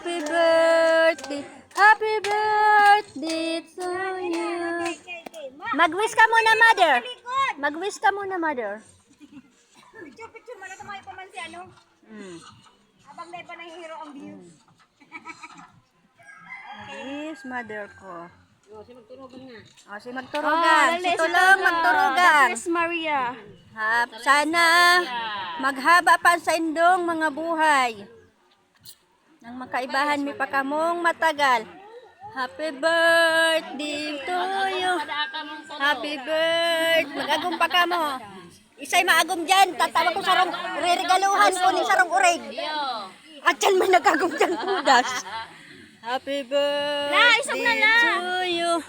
Happy birthday. Happy birthday to you. Mag-wish ka muna, mother. Mag-wish ka muna, mother. Picture mo na tumayo pa man si ano. Habang na pa nahihiro ang views. Yes, mother ko. Si magturugan nga. Si magturugan. Si Tulong magturugan. Miss Maria. Sana maghaba pa sa indong mga buhay. Nang makaibahan mi pa kamong matagal. Happy birthday to you. Happy birthday. Mag-agum pa ka mo. Isa'y maagum dyan. Tatawa ko sarong re-regaluhan ko ni sarong urig. At dyan may nagagum dyan pudas. Happy birthday to you.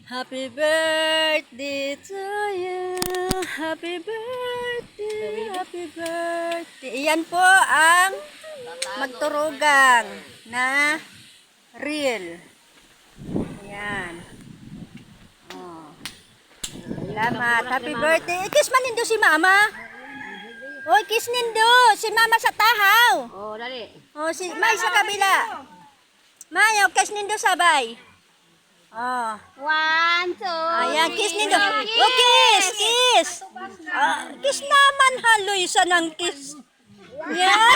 Happy birthday to you. Happy birthday. Happy birthday. Iyan po ang magturugang na real. Ayan. Oh. Salamat. Happy birthday. Kiss man nindo si mama. Oy, kiss nindo. Si mama sa tahaw. Oh, dali. Oh, si May sa kabila. May, kiss nindo sabay. Oh. 1, 2. Ayan, kiss nindo. Oh, kiss, kiss. Kiss naman, haloy sa nang kiss. Yeah.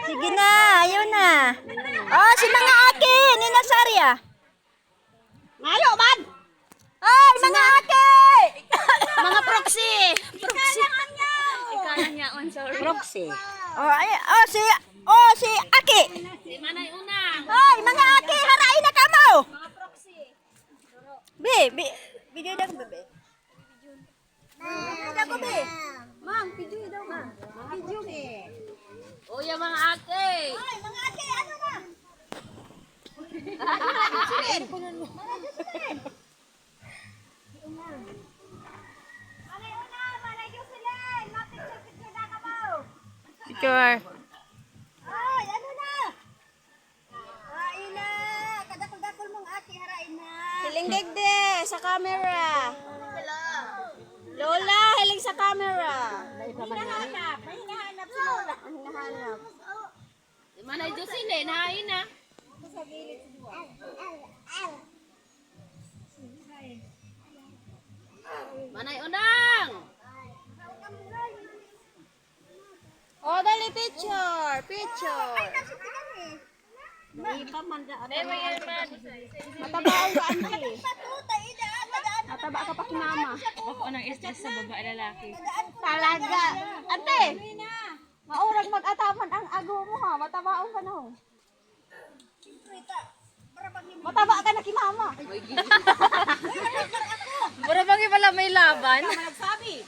Sige na, ayaw na. Oh, si mga aki, ni Nazaria. Ngalo, man! Ay, mga aki! Mga proxy! Proxy! Proxy. Si aki. Si Manay Una! Ay, mga aki, harain na kamo. Video daw ko, be. Video daw ko, be. Mang, video daw, mang. Video, be. O, yung mga ate! Ay, mga aki, ano na? Picture. Ay, ano na? Harain na. Kadakol-dakol mong aki, harain na. Hiling sa camera! Lola, hiling sa camera! Hinahanap. May hinahanap si Lola. Ang hinahanap. Si Manay Josine, nahain na. Manay Unang! O, dali picture! Picture! Matabaon ka, auntie. Mataba ka pa kinama. Ako nang stress sa babae lalaki. Talaga. Ate! Maurag mag-ataman ang ago mo ha. Matabaon ka na ho. Mataba ka na kinama. Mura bang pala may laban? Nagsabi.